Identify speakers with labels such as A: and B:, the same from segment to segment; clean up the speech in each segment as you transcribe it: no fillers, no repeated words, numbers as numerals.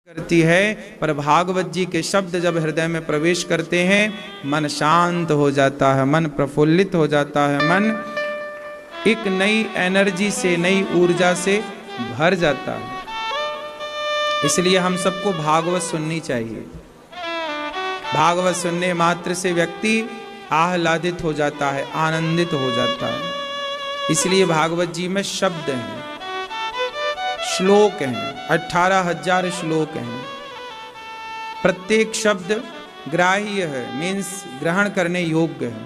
A: करती है, पर भागवत जी के शब्द जब हृदय में प्रवेश करते हैं मन शांत हो जाता है, मन प्रफुल्लित हो जाता है, मन एक नई एनर्जी से, नई ऊर्जा से भर जाता है। इसलिए हम सबको भागवत सुननी चाहिए। भागवत सुनने मात्र से व्यक्ति आह्लादित हो जाता है, आनंदित हो जाता है। इसलिए भागवत जी में शब्द हैं, श्लोक हैं, 18,000 श्लोक हैं। प्रत्येक शब्द ग्राह्य है, मीन्स ग्रहण करने योग्य है।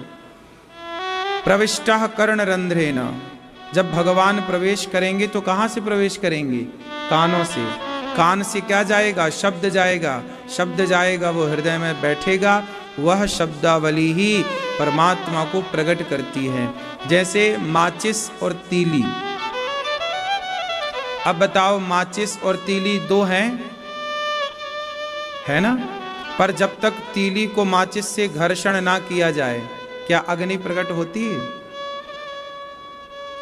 A: प्रविष्टः कर्ण रंध्रेण, जब भगवान प्रवेश करेंगे तो कहाँ से प्रवेश करेंगे? कानों से। कान से क्या जाएगा? शब्द जाएगा। शब्द जाएगा, वो हृदय में बैठेगा। वह शब्दावली ही परमात्मा को प्रकट करती है। जैसे माचिस और तीली। अब बताओ, माचिस और तीली दो हैं, है ना? पर जब तक तीली को माचिस से घर्षण ना किया जाए, क्या अग्नि प्रकट होती है?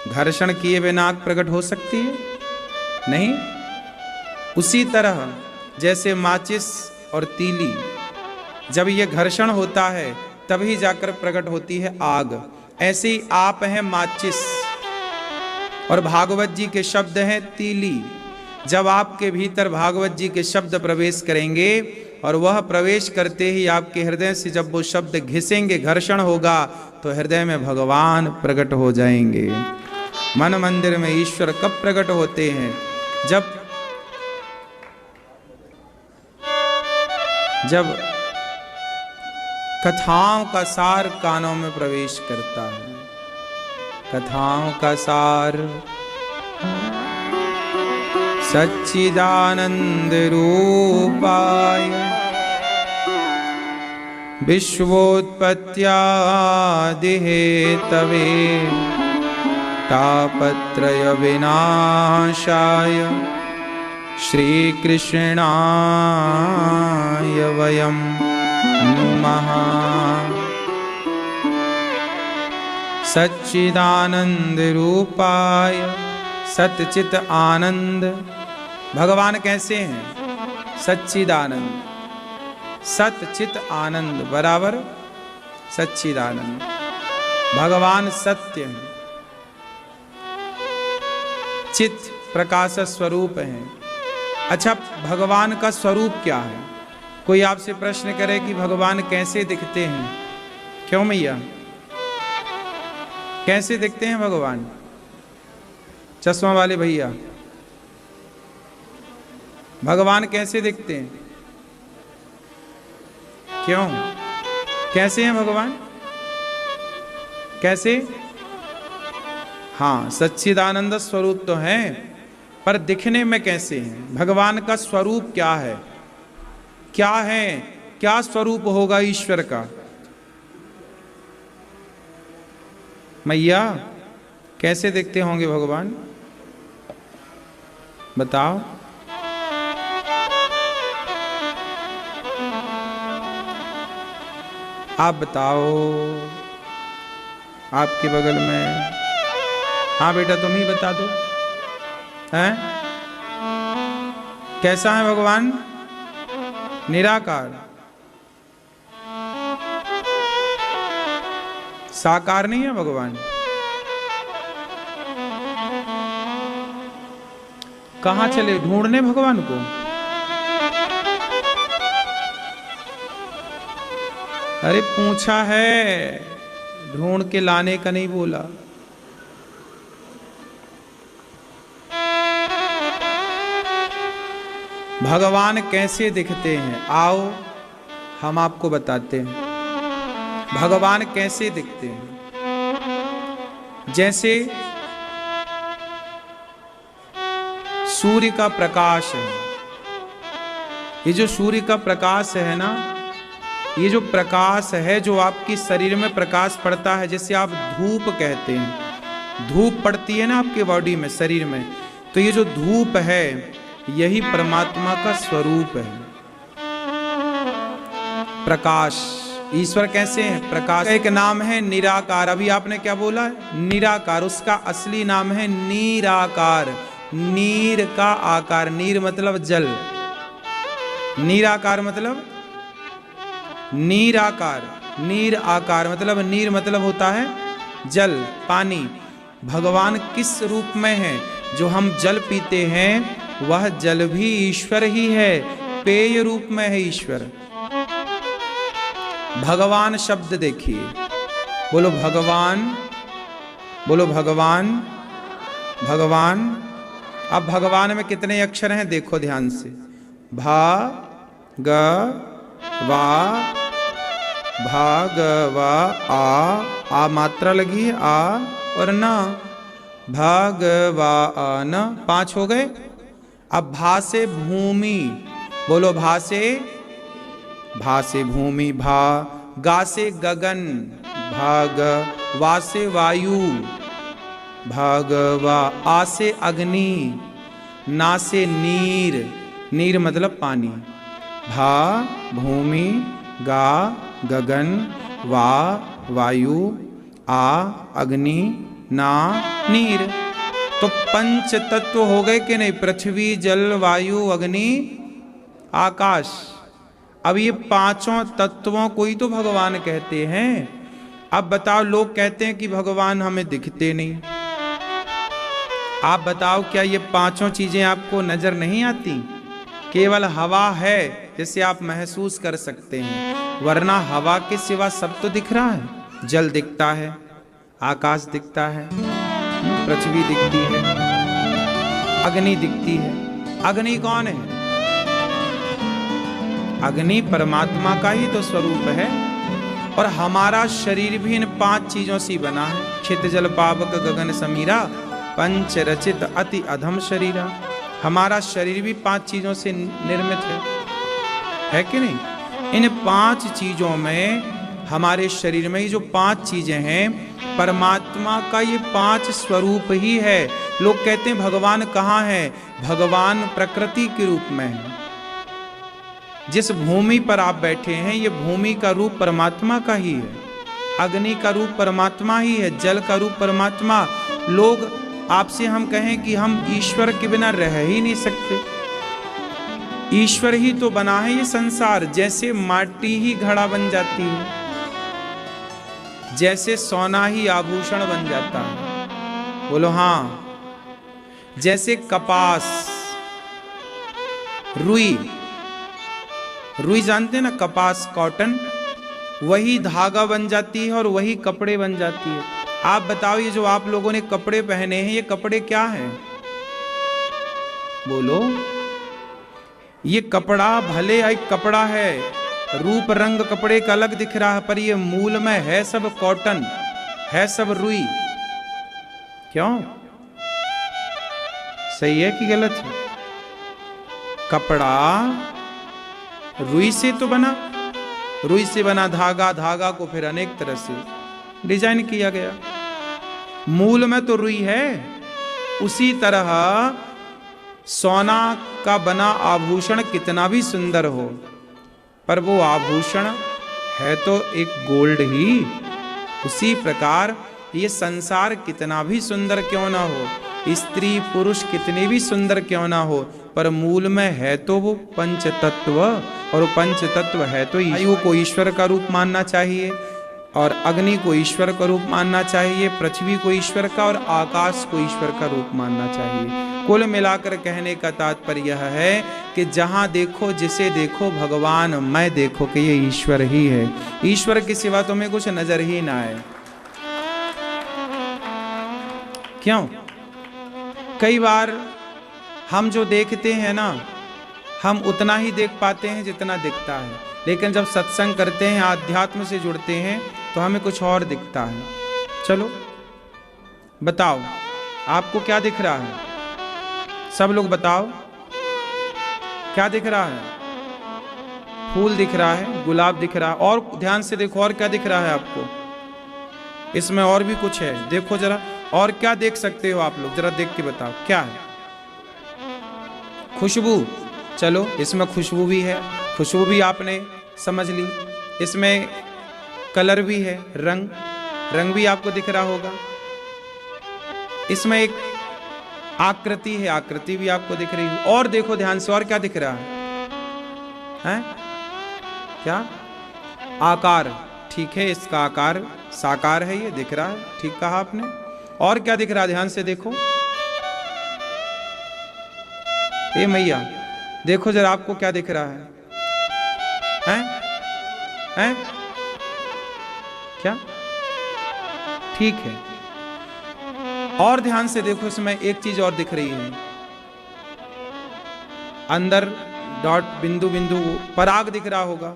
A: घर्षण किए बिना आग प्रकट हो सकती है? नहीं। उसी तरह जैसे माचिस और तीली, जब ये घर्षण होता है तभी जाकर प्रकट होती है आग। ऐसे ही आप हैं माचिस और भागवत जी के शब्द हैं तीली। जब आपके भीतर भागवत जी के शब्द प्रवेश करेंगे और वह प्रवेश करते ही आपके हृदय से जब वो शब्द घिसेंगे, घर्षण होगा, तो हृदय में भगवान प्रकट हो जाएंगे। मन मंदिर में ईश्वर कब प्रकट होते हैं? जब कथाओं का सार कानों में प्रवेश करता है। कथाओं का सार सच्चिदानंद रूपाय विश्वोत्पत्त्यादि हेतवे तापत्रय विनाशाय श्री कृष्णाय वयं नुमः। सच्चिदानंद रूपाय, सतचित आनंद। भगवान कैसे हैं? सच्चिदानंद। सतचित आनंद बराबर सच्चिदानंद। भगवान सत्य हैं, चित प्रकाश स्वरूप हैं। अच्छा, भगवान का स्वरूप क्या है? कोई आपसे प्रश्न करे कि भगवान कैसे दिखते हैं? क्यों मैया, कैसे दिखते हैं भगवान? चश्मा वाले भैया, भगवान कैसे दिखते हैं? क्यों, कैसे हैं भगवान? कैसे? हाँ, सच्चिदानंद स्वरूप तो है, पर दिखने में कैसे हैं? भगवान का स्वरूप क्या है? क्या है? क्या स्वरूप होगा ईश्वर का? मैया, कैसे दिखते होंगे भगवान? बताओ। आप बताओ, आपके बगल में। हाँ बेटा, तुम ही बता दो। हैं? कैसा है भगवान? निराकार, साकार नहीं है भगवान। कहां चले ढूंढने भगवान को? अरे पूछा है, ढूंढ के लाने का नहीं बोला। भगवान कैसे दिखते हैं? आओ हम आपको बताते हैं भगवान कैसे दिखते हैं। जैसे सूर्य का प्रकाश है। ये जो सूर्य का प्रकाश है ना, ये जो प्रकाश है, जो आपके शरीर में प्रकाश पड़ता है, जैसे आप धूप कहते हैं, धूप पड़ती है ना आपके बॉडी में, शरीर में, तो ये जो धूप है यही परमात्मा का स्वरूप है, प्रकाश। ईश्वर कैसे हैं? प्रकाश। एक नाम है निराकार। अभी आपने क्या बोला? निराकार। उसका असली नाम है निराकार। नीर का आकार, नीर मतलब जल, नीराकार मतलब नीर आकार, नीर आकार मतलब नीर मतलब होता है जल, पानी। भगवान किस रूप में है? जो हम जल पीते हैं वह जल भी ईश्वर ही है, पेय रूप में है ईश्वर। भगवान शब्द देखिए, बोलो भगवान, बोलो भगवान, भगवान। अब भगवान में कितने अक्षर हैं देखो ध्यान से। भा ग वा, भा ग वा आ मात्रा लगी है आ और ना, भगवान 5 हो गए। अब भा से भूमि, बोलो भा से भूमि, भा। गा से गगन, भाग। वा से वायु, भगवा। आ से अग्नि, ना से नीर, नीर मतलब पानी। भा भूमि, गा गगन, वा वायु, आ अग्नि, ना नीर। तो पंच तत्व हो गए कि नहीं? पृथ्वी, जल, वायु, अग्नि, आकाश। अब ये पांचों तत्वों को ही तो भगवान कहते हैं। अब बताओ, लोग कहते हैं कि भगवान हमें दिखते नहीं। आप बताओ, क्या ये पांचों चीजें आपको नजर नहीं आती? केवल हवा है जिसे आप महसूस कर सकते हैं, वरना हवा के सिवा सब तो दिख रहा है। जल दिखता है, आकाश दिखता है, पृथ्वी दिखती है, अग्नि दिखती है। अग्नि कौन है? अग्नि परमात्मा का ही तो स्वरूप है। और हमारा शरीर भी इन 5 चीजों से बना है। क्षित जल पावक गगन समीरा, पंच रचित अति अधम शरीरा। हमारा शरीर भी 5 चीजों से निर्मित है कि नहीं? इन 5 चीजों में, हमारे शरीर में ये जो 5 चीजें हैं, परमात्मा का ये 5 स्वरूप ही है। लोग कहते हैं भगवान कहाँ है? भगवान प्रकृति के रूप में है। जिस भूमि पर आप बैठे हैं, ये भूमि का रूप परमात्मा का ही है। अग्नि का रूप परमात्मा ही है, जल का रूप परमात्मा। लोग आपसे हम कहें कि हम ईश्वर के बिना रह ही नहीं सकते। ईश्वर ही तो बना है ये संसार। जैसे माटी ही घड़ा बन जाती है, जैसे सोना ही आभूषण बन जाता है। बोलो हाँ। जैसे कपास, रुई, रुई जानते हैं ना, कपास, कॉटन, वही धागा बन जाती है और वही कपड़े बन जाती है। आप बताओ, ये जो आप लोगों ने कपड़े पहने हैं, ये कपड़े क्या हैं? बोलो। ये कपड़ा भले एक कपड़ा है, रूप रंग कपड़े का अलग दिख रहा है, पर ये मूल में है सब कॉटन, है सब रुई। क्यों? सही है कि गलत है? कपड़ा रुई से तो बना, रुई से बना धागा, धागा को फिर अनेक तरह से डिजाइन किया गया। मूल में तो रुई है। उसी तरह सोना का बना आभूषण कितना भी सुंदर हो, पर वो आभूषण है तो एक गोल्ड ही। उसी प्रकार ये संसार कितना भी सुंदर क्यों ना हो, स्त्री पुरुष कितने भी सुंदर क्यों ना हो, पर मूल में है तो वो पंच तत्व। और वो पंच तत्व है तो वायु को ईश्वर का रूप मानना चाहिए, और अग्नि को ईश्वर का रूप मानना चाहिए, पृथ्वी को ईश्वर का, और आकाश को ईश्वर का रूप मानना चाहिए। कुल मिलाकर कहने का तात्पर्य यह है कि जहां देखो, जिसे देखो, भगवान मैं देखो कि ये ईश्वर ही है। ईश्वर के सिवा तुम्हें कुछ नजर ही ना आए। क्यों? कई बार हम जो देखते हैं ना, हम उतना ही देख पाते हैं जितना दिखता है, लेकिन जब सत्संग करते हैं, आध्यात्म से जुड़ते हैं, तो हमें कुछ और दिखता है। चलो बताओ, आपको क्या दिख रहा है? सब लोग बताओ, क्या दिख रहा है? फूल दिख रहा है, गुलाब दिख रहा है, और ध्यान से देखो, और क्या दिख रहा है आपको? इसमें और भी कुछ है, देखो जरा। और क्या देख सकते हो आप लोग? जरा देख के बताओ क्या है। खुशबू, चलो इसमें खुशबू भी है, खुशबू भी आपने समझ ली। इसमें कलर भी है, रंग, रंग भी आपको दिख रहा होगा। इसमें एक आकृति है, आकृति भी आपको दिख रही है। और देखो ध्यान से, और क्या दिख रहा है? हैं? क्या आकार, ठीक है, इसका आकार साकार है, ये दिख रहा है, ठीक कहा आपने। और क्या दिख रहा है, ध्यान से देखो। ए मैया देखो जरा, आपको क्या दिख रहा है? हैं? हैं? क्या? ठीक है। और ध्यान से देखो, इसमें एक चीज और दिख रही है, अंदर डॉट बिंदु बिंदु पराग दिख रहा होगा,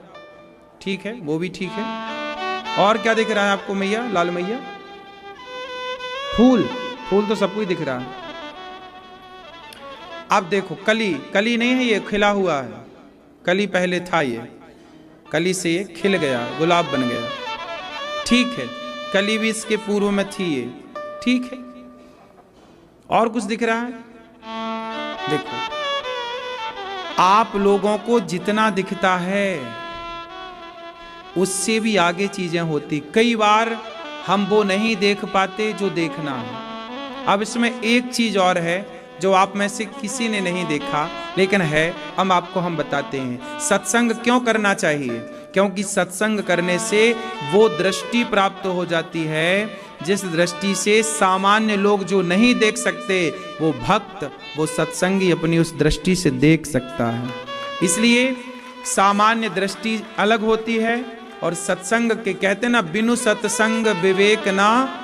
A: ठीक है, वो भी ठीक है। और क्या दिख रहा है आपको मैया, लाल मैया? फूल, फूल तो सबको ही दिख रहा है। अब देखो, कली, कली नहीं है ये, खिला हुआ है, कली पहले था, ये कली से ये खिल गया, गुलाब बन गया, ठीक है। कली भी इसके पूर्व में थी ये, ठीक है। और कुछ दिख रहा है? देखो, आप लोगों को जितना दिखता है उससे भी आगे चीजें होती, कई बार हम वो नहीं देख पाते जो देखना है। अब इसमें एक चीज और है जो आप में से किसी ने नहीं देखा, लेकिन है, हम आपको हम बताते हैं। सत्संग क्यों करना चाहिए? क्योंकि सत्संग करने से वो दृष्टि प्राप्त हो जाती है जिस दृष्टि से सामान्य लोग जो नहीं देख सकते, वो भक्त, वो सत्संगी अपनी उस दृष्टि से देख सकता है। इसलिए सामान्य दृष्टि अलग होती है, और सत्संग के कहते ना, बिनु सत्संग विवेक ना,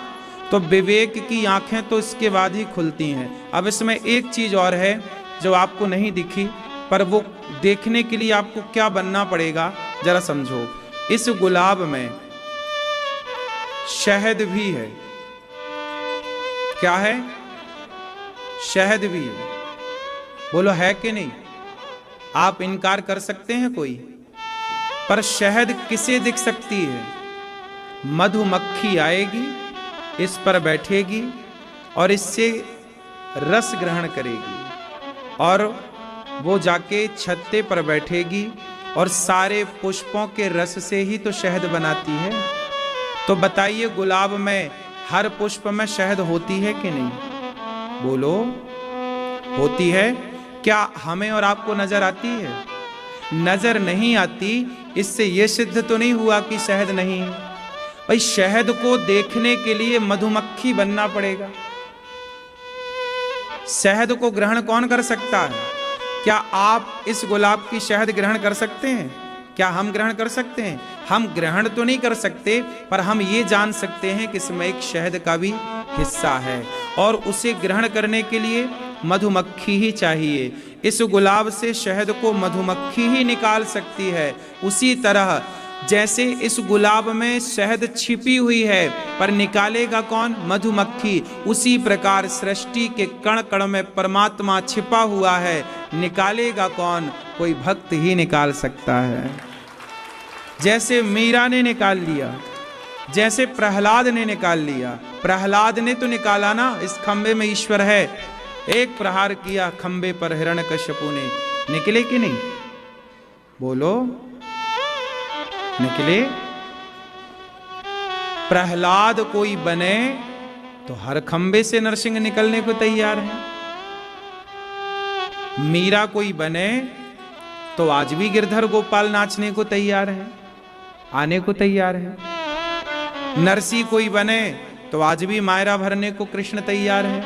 A: तो विवेक की आंखें तो इसके बाद ही खुलती हैं। अब इसमें एक चीज और है जो आपको नहीं दिखी, पर वो देखने के लिए आपको क्या बनना पड़ेगा, जरा समझो। इस गुलाब में शहद भी है, क्या है? शहद भी है, बोलो है कि नहीं? आप इनकार कर सकते हैं कोई? पर शहद किसे दिख सकती है? मधुमक्खी आएगी, इस पर बैठेगी और इससे रस ग्रहण करेगी, और वो जाके छत्ते पर बैठेगी और सारे पुष्पों के रस से ही तो शहद बनाती है। तो बताइए, गुलाब में हर पुष्प में शहद होती है कि नहीं? बोलो, होती है? क्या हमें और आपको नजर आती है? नजर नहीं आती, इससे यह सिद्ध तो नहीं हुआ कि शहद नहीं है। भाई, शहद को देखने के लिए मधुमक्खी बनना पड़ेगा। शहद को ग्रहण कौन कर सकता है? क्या आप इस गुलाब की शहद ग्रहण कर सकते हैं? क्या हम ग्रहण कर सकते हैं? हम ग्रहण तो नहीं कर सकते, पर हम ये जान सकते हैं कि इसमें एक शहद का भी हिस्सा है, और उसे ग्रहण करने के लिए मधुमक्खी ही चाहिए। इस गुलाब से शहद को मधुमक्खी ही निकाल सकती है। उसी तरह जैसे इस गुलाब में शहद छिपी हुई है, पर निकालेगा कौन? मधुमक्खी। उसी प्रकार सृष्टि के कण कण में परमात्मा छिपा हुआ है, निकालेगा कौन? कोई भक्त ही निकाल सकता है। जैसे मीरा ने निकाल लिया, जैसे प्रहलाद ने निकाल लिया। प्रहलाद ने तो निकाला ना, इस खंबे में ईश्वर है, एक प्रहार किया खंबे पर हिरण्यकश्यपु ने, निकले कि नहीं? बोलो, निकले। प्रहलाद कोई बने तो हर खंबे से नरसिंह निकलने को तैयार है। मीरा कोई बने तो आज भी गिरधर गोपाल नाचने को तैयार है, आने को तैयार है। नरसी कोई बने तो आज भी मायरा भरने को कृष्ण तैयार है।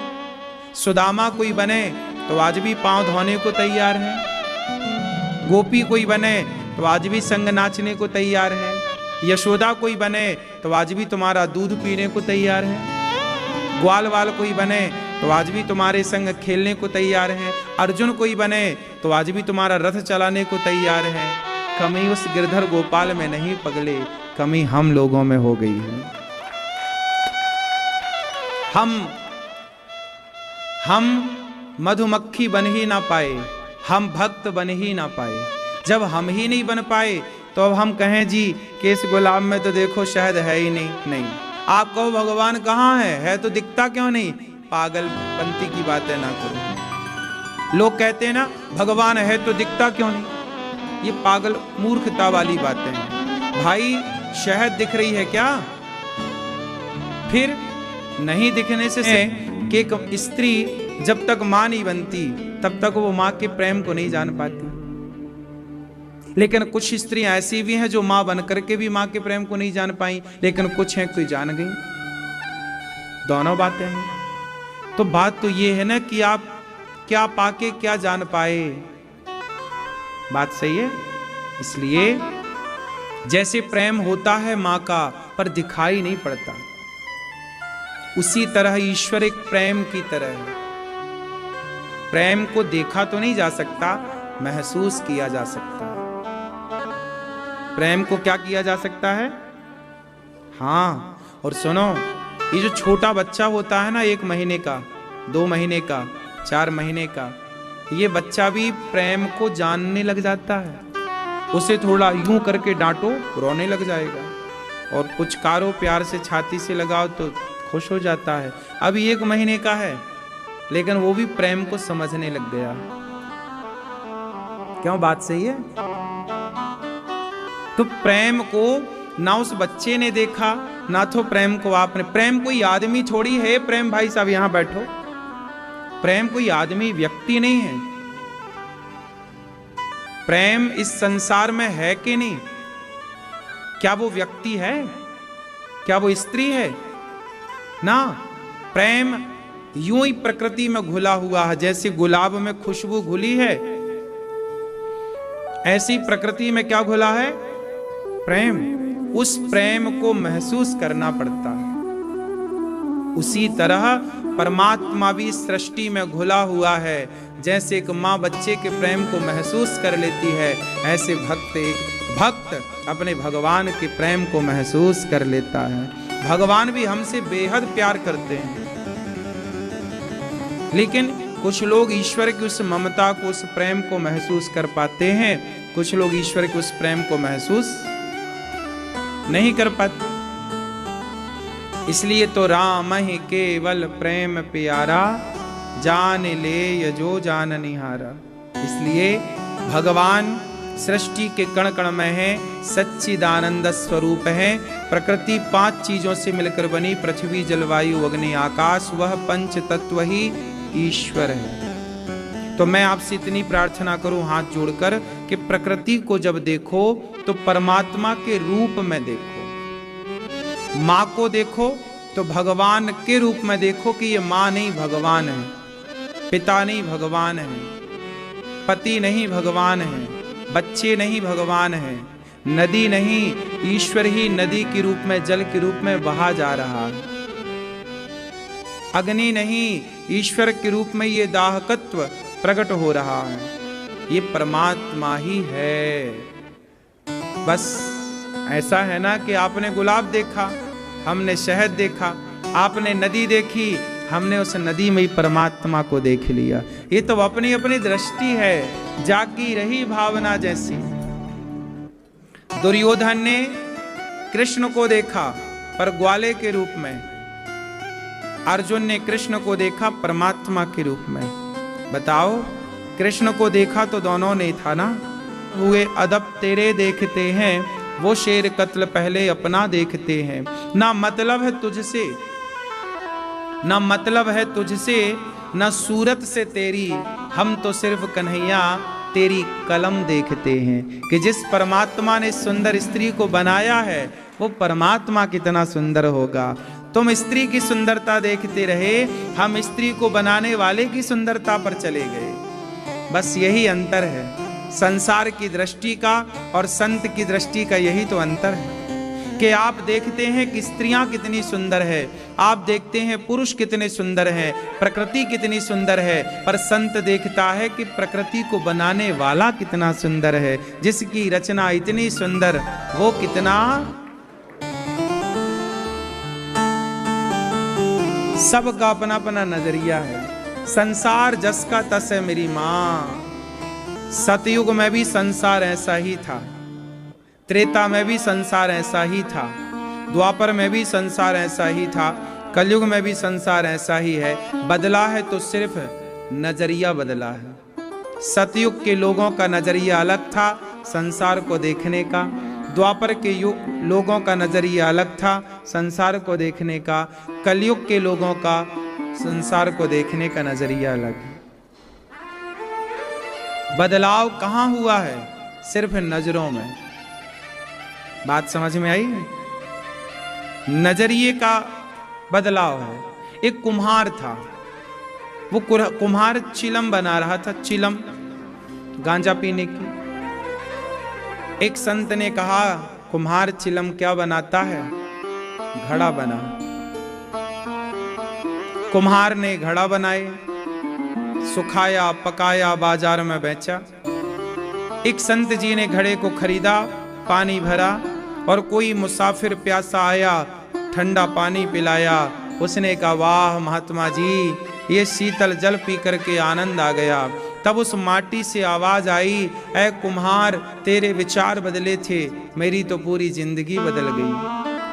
A: सुदामा कोई बने तो आज भी पांव धोने को तैयार है। गोपी कोई बने तो आज भी संग नाचने को तैयार है। यशोदा कोई बने तो आज भी तुम्हारा दूध पीने को तैयार है। ग्वाल वाल कोई बने तो आज भी तुम्हारे संग खेलने को तैयार है। अर्जुन कोई बने तो आज भी तुम्हारा रथ चलाने को तैयार है। कमी उस गिरधर गोपाल में नहीं पगले, कमी हम लोगों में हो गई है। हम मधुमक्खी बन ही ना पाए, हम भक्त बन ही ना पाए। जब हम ही नहीं बन पाए तो अब हम कहें जी कि इस गुलाब में तो देखो शहद है ही नहीं। आप कहो भगवान कहाँ है तो दिखता क्यों नहीं? पागलपंती की बातें ना करो। लोग कहते हैं ना भगवान है तो दिखता क्यों नहीं, ये पागल मूर्खता वाली बातें हैं। भाई शहद दिख रही है क्या? फिर नहीं दिखने से कि एक स्त्री जब तक मां नहीं बनती तब तक वो मां के प्रेम को नहीं जान पाती। लेकिन कुछ स्त्रियां ऐसी भी हैं जो मां बन करके भी मां के प्रेम को नहीं जान पाई, लेकिन कुछ हैं कोई जान गई। दोनों बातें हैं। तो बात तो ये है ना कि आप क्या पाके क्या जान पाए। बात सही है। इसलिए जैसे प्रेम होता है मां का पर दिखाई नहीं पड़ता, उसी तरह ईश्वर एक प्रेम की तरह है। प्रेम को देखा तो नहीं जा सकता, महसूस किया जा सकता है। प्रेम को क्या किया जा सकता है? हाँ, और सुनो, ये जो छोटा बच्चा होता है ना, 1 महीने का, 2 महीने का, 4 महीने का, ये बच्चा भी प्रेम को जानने लग जाता है। उसे थोड़ा यूं करके डांटो, रोने लग जाएगा, और पुचकारो, प्यार से छाती से लगाओ तो खुश हो जाता है। अभी 1 महीने का है, लेकिन वो भी प्रेम को समझने लग गया। क्यों? बात सही है। तो प्रेम को ना उस बच्चे ने देखा, ना तो प्रेम को आपने। प्रेम कोई आदमी थोड़ी है। प्रेम भाई साहब यहां बैठो, प्रेम कोई आदमी, व्यक्ति नहीं है। प्रेम इस संसार में है कि नहीं? क्या वो व्यक्ति है? क्या वो स्त्री है? ना, प्रेम यूं ही प्रकृति में घुला हुआ है। जैसे गुलाब में खुशबू घुली है, ऐसी प्रकृति में क्या घुला है? प्रेम। उस प्रेम को महसूस करना पड़ता है। उसी तरह परमात्मा भी सृष्टि में घुला हुआ है। जैसे एक माँ बच्चे के प्रेम को महसूस कर लेती है, ऐसे एक भक्त अपने भगवान के प्रेम को महसूस कर लेता है। भगवान भी हमसे बेहद प्यार करते हैं, लेकिन कुछ लोग ईश्वर की उस ममता को, उस प्रेम को महसूस कर पाते हैं, कुछ लोग ईश्वर के उस प्रेम को महसूस नहीं कर पाते। इसलिए तो राम ही केवल प्रेम प्यारा, जान ले यजो जान निहारा। इसलिए भगवान सृष्टि के कण कण में है, सच्चिदानंद स्वरूप है। प्रकृति 5 चीजों से मिलकर बनी, पृथ्वी जल वायु अग्नि आकाश, वह पंच तत्व ही ईश्वर है। तो मैं आपसे इतनी प्रार्थना करूं हाथ जोड़कर कि प्रकृति को जब देखो तो परमात्मा के रूप में देखो। माँ को देखो तो भगवान के रूप में देखो कि ये माँ नहीं भगवान है, पिता नहीं भगवान है, पति नहीं भगवान है, बच्चे नहीं भगवान है, नदी नहीं, ईश्वर ही नदी के रूप में, जल के रूप में बहा जा रहा है। अग्नि नहीं, ईश्वर के रूप में ये दाहकत्व प्रकट हो रहा है। ये परमात्मा ही है। बस ऐसा है ना कि आपने गुलाब देखा, हमने शहद देखा, आपने नदी देखी, हमने उस नदी में ही परमात्मा को देख लिया। ये तो अपनी अपनी दृष्टि है, जागी रही भावना जैसी। दुर्योधन ने कृष्ण को देखा पर ग्वाले के रूप में, अर्जुन ने कृष्ण को देखा परमात्मा के रूप में। बताओ, कृष्ण को देखा तो दोनों ने था ना। हुए अदब तेरे देखते हैं, वो शेर कत्ल पहले अपना देखते हैं। ना मतलब है तुझसे, ना मतलब है तुझसे, ना सूरत से तेरी, हम तो सिर्फ कन्हैया तेरी कलम देखते हैं। कि जिस परमात्मा ने सुंदर स्त्री को बनाया है, वो परमात्मा कितना सुंदर होगा। तुम स्त्री की सुंदरता देखते रहे, हम स्त्री को बनाने वाले की सुंदरता पर चले गए। बस यही अंतर है संसार की दृष्टि का और संत की दृष्टि का। यही तो अंतर है कि आप देखते हैं कि स्त्रियां कितनी सुंदर है, आप देखते हैं पुरुष कितने सुंदर हैं, प्रकृति कितनी सुंदर है, पर संत देखता है कि प्रकृति को बनाने वाला कितना सुंदर है, जिसकी रचना इतनी सुंदर, वो कितना। सबका अपना अपना नजरिया है। संसार जस का तस है मेरी माँ। सतयुग में भी संसार ऐसा ही था, त्रेता में भी संसार ऐसा ही था, द्वापर में भी संसार ऐसा ही था, कलयुग में भी संसार ऐसा ही है। बदला है तो सिर्फ नजरिया बदला है। सतयुग के लोगों का नजरिया अलग था संसार को देखने का, द्वापर के युग लोगों का नजरिया अलग था संसार को देखने का, कलयुग के लोगों का संसार को देखने का नजरिया अलग है। बदलाव कहाँ हुआ है? सिर्फ नजरों में। बात समझ में आई? नजरिए का बदलाव है। एक कुम्हार था, वो कुम्हार चिलम बना रहा था, चिलम गांजा पीने की। एक संत ने कहा, कुम्हार चिलम क्या बनाता है? घड़ा बना। कुम्हार ने घड़ा बनाए, सुखाया, पकाया, बाजार में बेचा। एक संत जी ने घड़े को खरीदा, पानी भरा, और कोई मुसाफिर प्यासा आया, ठंडा पानी पिलाया। उसने कहा, वाह महात्मा जी, ये शीतल जल पी करके आनंद आ गया। तब उस माटी से आवाज आई, ऐ कुम्हार, तेरे विचार बदले थे, मेरी तो पूरी जिंदगी बदल गई।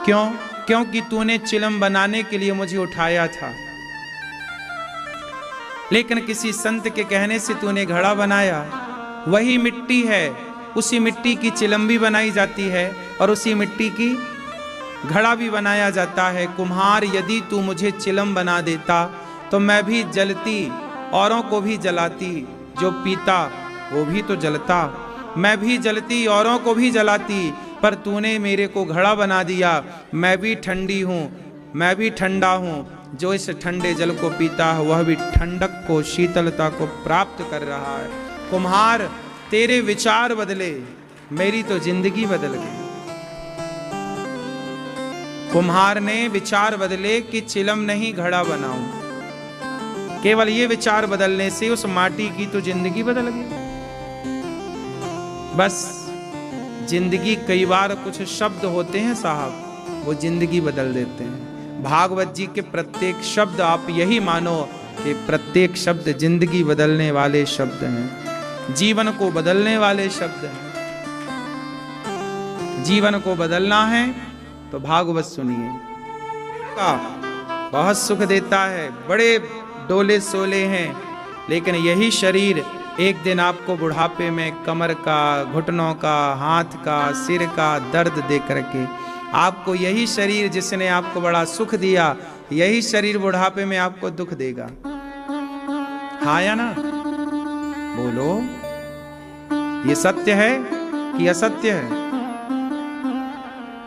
A: क्यों? क्योंकि तूने चिलम बनाने के लिए मुझे उठाया था, लेकिन किसी संत के कहने से तूने घड़ा बनाया। वही मिट्टी है, उसी मिट्टी की चिलम भी बनाई जाती है और उसी मिट्टी की घड़ा भी बनाया जाता है। कुम्हार, यदि तू मुझे चिलम बना देता तो मैं भी जलती, औरों को भी जलाती, जो पीता वो भी तो जलता, मैं भी जलती, औरों को भी जलाती, पर तूने मेरे को घड़ा बना दिया। मैं भी ठंडी हूँ, मैं भी ठंडा हूँ, जो इस ठंडे जल को पीता है वह भी ठंडक को, शीतलता को प्राप्त कर रहा है। कुम्हार, तेरे विचार बदले, मेरी तो जिंदगी बदल गई। कुम्हार ने विचार बदले कि चिलम नहीं घड़ा बनाऊं। केवल ये विचार बदलने से उस माटी की तो जिंदगी बदल गई। बस जिंदगी, कई बार कुछ शब्द होते हैं साहब, वो जिंदगी बदल देते हैं। भागवत जी के प्रत्येक शब्द, आप यही मानो कि प्रत्येक शब्द जिंदगी बदलने वाले शब्द हैं, जीवन को बदलने वाले शब्द हैं। जीवन को बदलना है तो भागवत सुनिए, बहुत सुख देता है। बड़े डोले सोले हैं, लेकिन यही शरीर एक दिन आपको बुढ़ापे में कमर का, घुटनों का, हाथ का, सिर का दर्द दे करके, आपको यही शरीर जिसने आपको बड़ा सुख दिया, यही शरीर बुढ़ापे में आपको दुख देगा। हाँ या ना? बोलो, ये सत्य है कि असत्य है?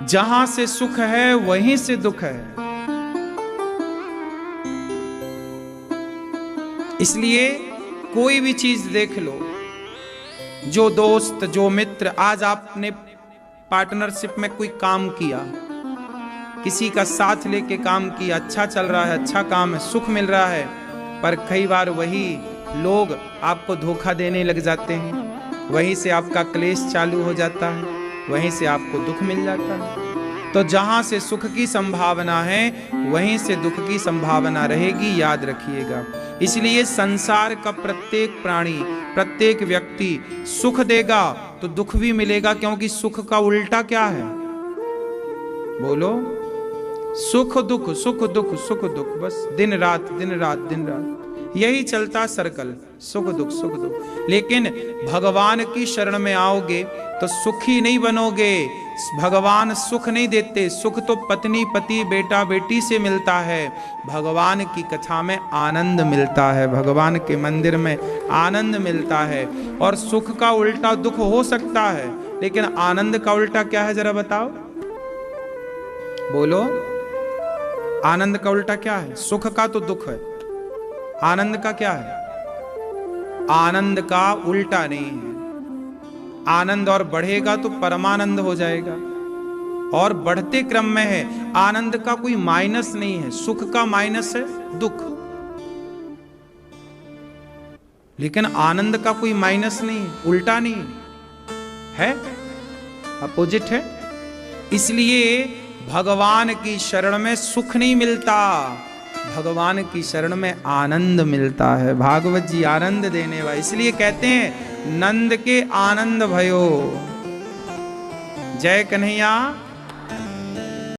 A: जहां से सुख है वहीं से दुख है। इसलिए कोई भी चीज देख लो, जो दोस्त, जो मित्र, आज आपने पार्टनरशिप में कोई काम किया, किसी का साथ लेके काम किया, अच्छा चल रहा है, अच्छा काम है, सुख मिल रहा है, पर कई बार वही लोग आपको धोखा देने लग जाते हैं, वहीं से आपका क्लेश चालू हो जाता है, वहीं से आपको दुख मिल जाता है। तो जहां से सुख की संभावना है वहीं से दुख की संभावना रहेगी, याद रखिएगा। इसलिए संसार का प्रत्येक प्राणी, प्रत्येक व्यक्ति सुख देगा तो दुख भी मिलेगा, क्योंकि सुख का उल्टा क्या है? बोलो, सुख दुख, सुख दुख, सुख दुख, बस दिन रात, दिन रात, दिन रात, यही चलता सर्कल, सुख दुख, सुख दुख। लेकिन भगवान की शरण में आओगे तो सुखी नहीं बनोगे। भगवान सुख नहीं देते, सुख तो पत्नी, पति, बेटा, बेटी से मिलता है। भगवान की कथा में आनंद मिलता है, भगवान के मंदिर में आनंद मिलता है। और सुख का उल्टा दुख हो सकता है, लेकिन आनंद का उल्टा क्या है, जरा बताओ? बोलो, आनंद का उल्टा क्या है? सुख का तो दुख है, आनंद का क्या है? आनंद का उल्टा नहीं है। आनंद और बढ़ेगा तो परमानंद हो जाएगा, और बढ़ते क्रम में है। आनंद का कोई माइनस नहीं है, सुख का माइनस है दुख, लेकिन आनंद का कोई माइनस नहीं है, उल्टा नहीं है, अपोजिट है। इसलिए भगवान की शरण में सुख नहीं मिलता, भगवान की शरण में आनंद मिलता है। भागवत जी आनंद देने वाले, इसलिए कहते हैं नंद के आनंद भयो, जय कन्हैया